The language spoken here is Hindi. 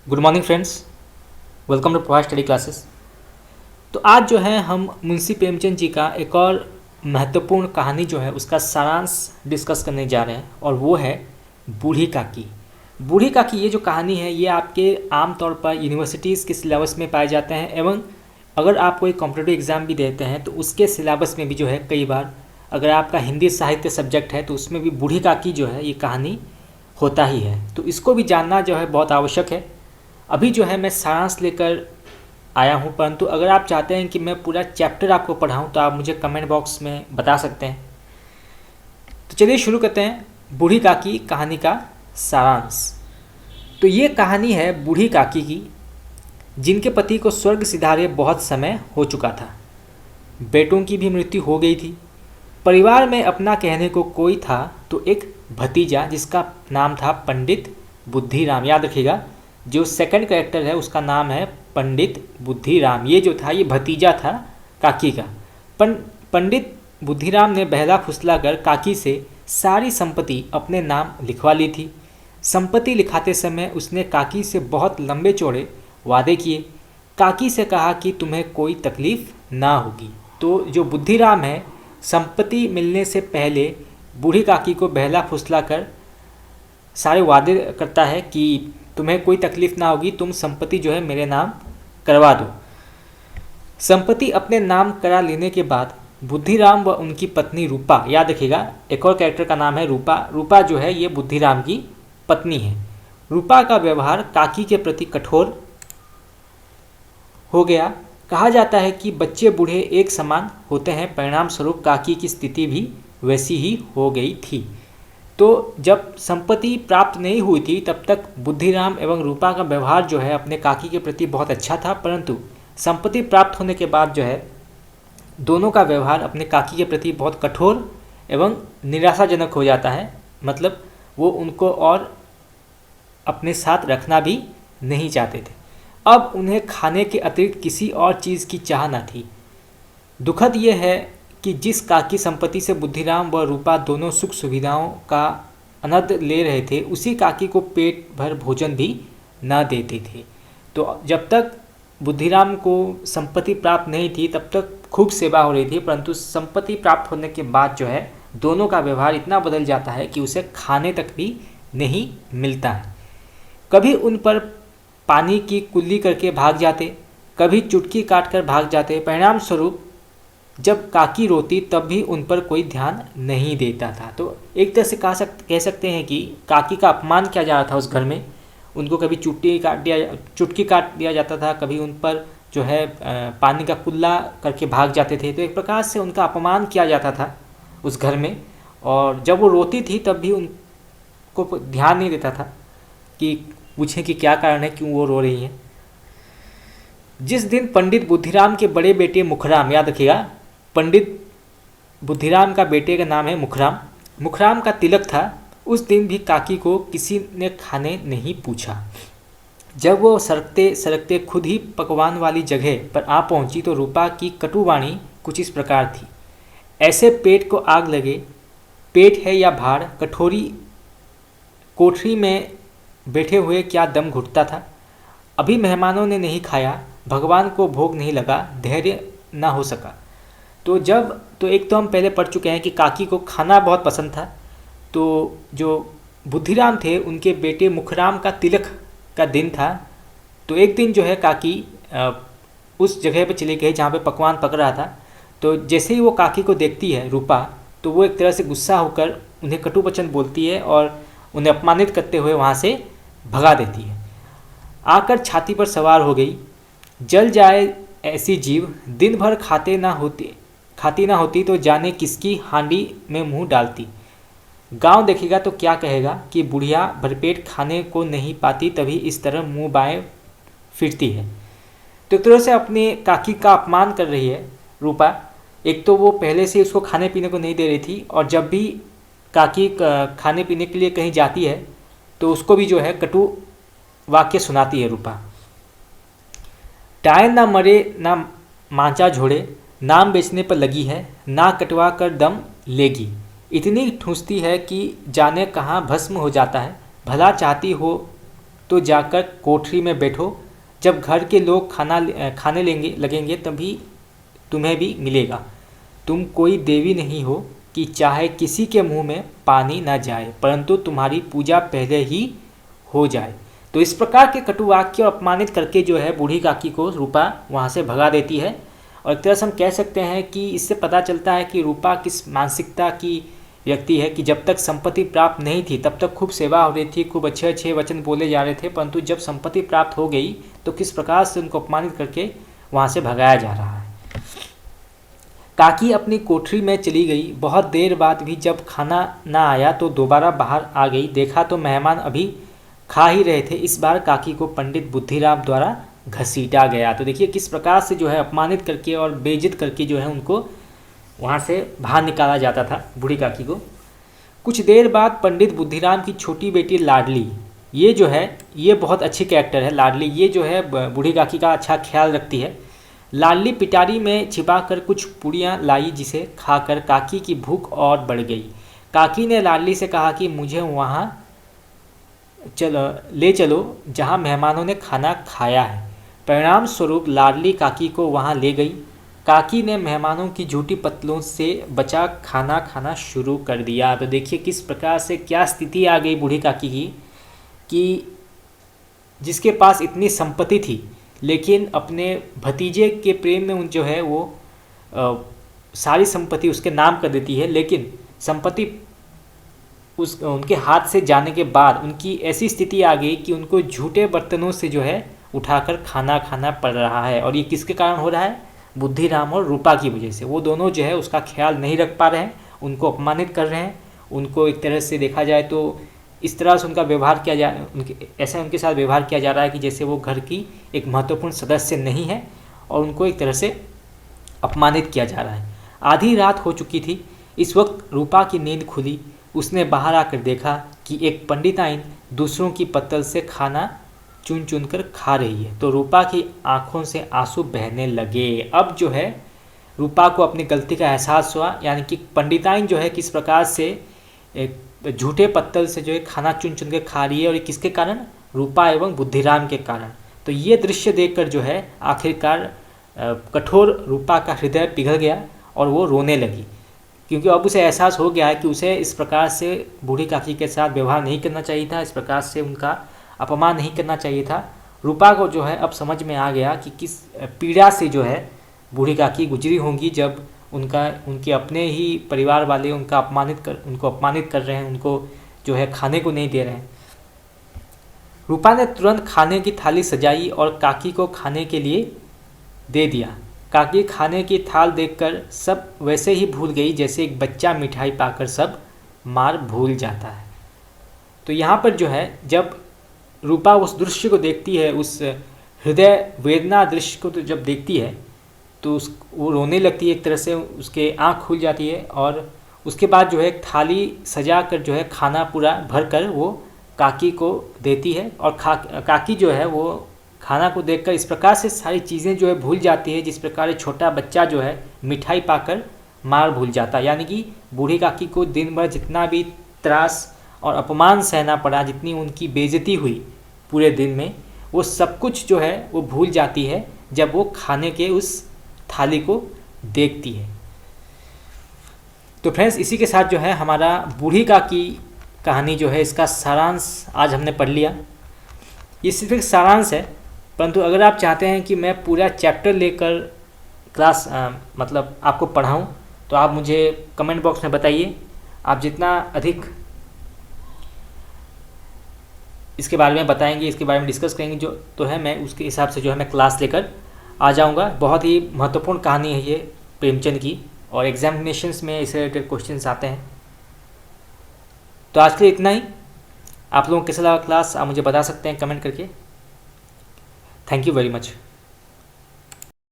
Good morning friends, welcome to Prabhas study classes. तो आज जो है हम मुंशी प्रेमचंद जी का एक और महत्वपूर्ण कहानी जो है उसका सारांश डिस्कस करने जा रहे हैं और वो है बूढ़ी काकी। बूढ़ी काकी ये जो कहानी है ये आपके आमतौर पर यूनिवर्सिटीज़ के सिलेबस में पाए जाते हैं एवं अगर आप कोई कॉम्पिटिटिव एग्ज़ाम भी देते हैं तो उसके सिलेबस में भी जो है कई बार अगर आपका हिंदी साहित्य सब्जेक्ट है तो उसमें भी बूढ़ी काकी जो है ये कहानी होता ही है। तो इसको भी जानना जो है बहुत आवश्यक है। अभी जो है मैं सारांश लेकर आया हूँ, परंतु अगर आप चाहते हैं कि मैं पूरा चैप्टर आपको पढ़ाऊँ तो आप मुझे कमेंट बॉक्स में बता सकते हैं। तो चलिए शुरू करते हैं बूढ़ी काकी कहानी का सारांश। तो ये कहानी है बूढ़ी काकी की, जिनके पति को स्वर्ग सिधारे बहुत समय हो चुका था। बेटों की भी मृत्यु हो गई थी। परिवार में अपना कहने को कोई था तो एक भतीजा जिसका नाम था पंडित बुद्धिराम। याद रखिएगा, जो सेकंड कैरेक्टर है उसका नाम है पंडित बुद्धिराम। ये जो था ये भतीजा था काकी का। पंडित बुद्धिराम ने बहला फुसला कर काकी से सारी संपत्ति अपने नाम लिखवा ली थी। संपत्ति लिखाते समय उसने काकी से बहुत लंबे चौड़े वादे किए। काकी से कहा कि तुम्हें कोई तकलीफ ना होगी। तो जो बुद्धिराम है संपत्ति मिलने से पहले बूढ़ी काकी को बहला फुसला कर सारे वादे करता है कि तुम्हें कोई तकलीफ ना होगी, तुम संपत्ति जो है मेरे नाम करवा दो। संपत्ति अपने नाम करा लेने के बाद बुद्धिराम व उनकी पत्नी रूपा, याद रखिएगा एक और कैरेक्टर का नाम है रूपा। रूपा जो है ये बुद्धिराम की पत्नी है। रूपा का व्यवहार काकी के प्रति कठोर हो गया। कहा जाता है कि बच्चे बूढ़े एक समान होते हैं, परिणाम स्वरूप काकी की स्थिति भी वैसी ही हो गई थी। तो जब संपत्ति प्राप्त नहीं हुई थी तब तक बुद्धिराम एवं रूपा का व्यवहार जो है अपने काकी के प्रति बहुत अच्छा था, परंतु संपत्ति प्राप्त होने के बाद जो है दोनों का व्यवहार अपने काकी के प्रति बहुत कठोर एवं निराशाजनक हो जाता है। मतलब वो उनको और अपने साथ रखना भी नहीं चाहते थे। अब उन्हें खाने के अतिरिक्त किसी और चीज़ की चाह न थी। दुखद ये है कि जिस काकी संपत्ति से बुद्धिराम व रूपा दोनों सुख सुविधाओं का आनंद ले रहे थे उसी काकी को पेट भर भोजन भी न देते थे। तो जब तक बुद्धिराम को संपत्ति प्राप्त नहीं थी तब तक खूब सेवा हो रही थी, परंतु संपत्ति प्राप्त होने के बाद जो है दोनों का व्यवहार इतना बदल जाता है कि उसे खाने तक भी नहीं मिलता है। कभी उन पर पानी की कुल्ली करके भाग जाते, कभी चुटकी काट कर भाग जाते। परिणाम स्वरूप जब काकी रोती तब भी उन पर कोई ध्यान नहीं देता था। तो एक तरह से कह सकते हैं कि काकी का अपमान किया जा रहा था उस घर में। उनको कभी चुटकी काट दिया जाता था, कभी उन पर जो है पानी का कुल्ला करके भाग जाते थे। तो एक प्रकार से उनका अपमान किया जाता था उस घर में। और जब वो रोती थी तब भी उनको ध्यान नहीं देता था कि पूछें कि क्या कारण है, क्यों वो रो रही हैं। जिस दिन पंडित बुद्धिराम के बड़े बेटे मुखराम, याद रखिएगा पंडित बुद्धिराम का बेटे का नाम है मुखराम, मुखराम का तिलक था, उस दिन भी काकी को किसी ने खाने नहीं पूछा। जब वो सरकते सरकते खुद ही पकवान वाली जगह पर आ पहुंची तो रूपा की कटुवाणी कुछ इस प्रकार थी। ऐसे पेट को आग लगे, पेट है या भाड़, कोठरी में बैठे हुए क्या दम घुटता था। अभी मेहमानों ने नहीं खाया, भगवान को भोग नहीं लगा, धैर्य ना हो सका। तो एक तो हम पहले पढ़ चुके हैं कि काकी को खाना बहुत पसंद था। तो जो बुद्धिराम थे उनके बेटे मुखराम का तिलक का दिन था। तो एक दिन जो है काकी उस जगह पर चली गई जहाँ पे पकवान पक रहा था। तो जैसे ही वो काकी को देखती है रूपा, तो वो एक तरह से गुस्सा होकर उन्हें कटु वचन बोलती है और उन्हें अपमानित करते हुए वहाँ से भगा देती है। आकर छाती पर सवार हो गई। जल जाए ऐसी जीव, दिन भर खाती ना होती तो जाने किसकी हांडी में मुंह डालती। गांव देखेगा तो क्या कहेगा कि बुढ़िया भरपेट खाने को नहीं पाती, तभी इस तरह मुंह बाएं फिरती है। तो एक तरह से अपने काकी का अपमान कर रही है रूपा। एक तो वो पहले से उसको खाने पीने को नहीं दे रही थी, और जब भी काकी खाने पीने के लिए कहीं जाती है तो उसको भी जो है कटु वाक्य सुनाती है रूपा। टाय ना मरे ना मांचा झोड़े, नाम बेचने पर लगी है, ना कटवा कर दम लेगी। इतनी ठूंसती है कि जाने कहाँ भस्म हो जाता है। भला चाहती हो तो जाकर कोठरी में बैठो, जब घर के लोग खाने लगेंगे तभी तुम्हें भी मिलेगा। तुम कोई देवी नहीं हो कि चाहे किसी के मुंह में पानी न जाए, परंतु तुम्हारी पूजा पहले ही हो जाए। तो इस प्रकार के कटु वाक्य और अपमानित करके जो है बूढ़ी काकी को रूपा वहाँ से भगा देती है। और एक तरह से हम कह सकते हैं कि इससे पता चलता है कि रूपा किस मानसिकता की व्यक्ति है कि जब तक संपत्ति प्राप्त नहीं थी तब तक खूब सेवा हो रही थी, खूब अच्छे अच्छे वचन बोले जा रहे थे, परंतु जब संपत्ति प्राप्त हो गई तो किस प्रकार से उनको अपमानित करके वहाँ से भगाया जा रहा है। काकी अपनी कोठरी में चली गई। बहुत देर बाद भी जब खाना ना आया तो दोबारा बाहर आ गई। देखा तो मेहमान अभी खा ही रहे थे। इस बार काकी को पंडित बुद्धिराम द्वारा घसीटा गया। तो देखिए किस प्रकार से जो है अपमानित करके और बेइज्जत करके जो है उनको वहाँ से बाहर निकाला जाता था बूढ़ी काकी को। कुछ देर बाद पंडित बुद्धिराम की छोटी बेटी लाडली, ये जो है ये बहुत अच्छी कैरेक्टर है लाडली, ये जो है बूढ़ी काकी का अच्छा ख्याल रखती है। लाडली पिटारी में छिपाकर कुछ पूड़ियाँ लाई जिसे खाकर काकी की भूख और बढ़ गई। काकी ने लाडली से कहा कि मुझे वहाँ ले चलो जहाँ मेहमानों ने खाना खाया है। परिणाम स्वरूप लाडली काकी को वहाँ ले गई। काकी ने मेहमानों की झूठी पतलों से बचा खाना खाना शुरू कर दिया। तो देखिए किस प्रकार से क्या स्थिति आ गई बूढ़ी काकी की कि जिसके पास इतनी संपत्ति थी लेकिन अपने भतीजे के प्रेम में उन जो है वो सारी संपत्ति उसके नाम कर देती है, लेकिन संपत्ति उनके हाथ से जाने के बाद उनकी ऐसी स्थिति आ गई कि उनको झूठे बर्तनों से जो है उठाकर खाना खाना पड़ रहा है। और ये किसके कारण हो रहा है? बुद्धिराम और रूपा की वजह से। वो दोनों जो है उसका ख्याल नहीं रख पा रहे हैं, उनको अपमानित कर रहे हैं, उनको एक तरह से देखा जाए तो इस तरह से उनका व्यवहार किया जा ऐसा उनके साथ व्यवहार किया जा रहा है कि जैसे वो घर की एक महत्वपूर्ण सदस्य नहीं है और उनको एक तरह से अपमानित किया जा रहा है। आधी रात हो चुकी थी। इस वक्त रूपा की नींद खुली। उसने बाहर आकर देखा कि एक पंडिताइन दूसरों की पत्तल से खाना चुन चुन कर खा रही है। तो रूपा की आंखों से आंसू बहने लगे। अब जो है रूपा को अपनी गलती का एहसास हुआ, यानी कि पंडिताइन जो है किस प्रकार से झूठे पत्तल से जो है खाना चुन चुन के खा रही है, और ये किसके कारण? रूपा एवं बुद्धिराम के कारण। तो ये दृश्य देखकर जो है आखिरकार कठोर रूपा का हृदय पिघल गया और वो रोने लगी, क्योंकि अब उसे एहसास हो गया है कि उसे इस प्रकार से बूढ़ी काकी के साथ व्यवहार नहीं करना चाहिए था, इस प्रकार से उनका अपमान नहीं करना चाहिए था। रूपा को जो है अब समझ में आ गया कि किस पीड़ा से जो है बूढ़ी काकी गुजरी होंगी जब उनके अपने ही परिवार वाले उनको अपमानित कर रहे हैं, उनको जो है खाने को नहीं दे रहे हैं। रूपा ने तुरंत खाने की थाली सजाई और काकी को खाने के लिए दे दिया। काकी खाने की थाल देखकर सब वैसे ही भूल गई जैसे एक बच्चा मिठाई पाकर सब मार भूल जाता है। तो यहाँ पर जो है जब रूपा उस दृश्य को देखती है, उस हृदय वेदना दृश्य को तो जब देखती है तो वो रोने लगती है, एक तरह से उसके आँख खुल जाती है। और उसके बाद जो है थाली सजा कर जो है खाना पूरा भर कर वो काकी को देती है। और काकी जो है वो खाना को देखकर इस प्रकार से सारी चीज़ें जो है भूल जाती है जिस प्रकार एक छोटा बच्चा जो है मिठाई पाकर मार भूल जाता है। यानी कि बूढ़ी काकी को दिन भर जितना भी त्रास और अपमान सहना पड़ा, जितनी उनकी बेइज्जती हुई पूरे दिन में, वो सब कुछ जो है वो भूल जाती है जब वो खाने के उस थाली को देखती है। तो फ्रेंड्स इसी के साथ जो है हमारा बूढ़ी काकी कहानी जो है इसका सारांश आज हमने पढ़ लिया। ये सिर्फ एक सारांश है, परंतु अगर आप चाहते हैं कि मैं पूरा चैप्टर लेकर क्लास मतलब आपको पढ़ाऊं तो आप मुझे कमेंट बॉक्स में बताइए। आप जितना अधिक इसके बारे में बताएंगे, इसके बारे में डिस्कस करेंगे जो तो है, मैं उसके हिसाब से जो है मैं क्लास लेकर आ जाऊंगा। बहुत ही महत्वपूर्ण कहानी है ये प्रेमचंद की, और एग्जामिनेशंस में इससे रिलेटेड क्वेश्चंस आते हैं। तो आज के लिए इतना ही। आप लोगों को कैसा लगा क्लास आप मुझे बता सकते हैं कमेंट करके। Thank you very much.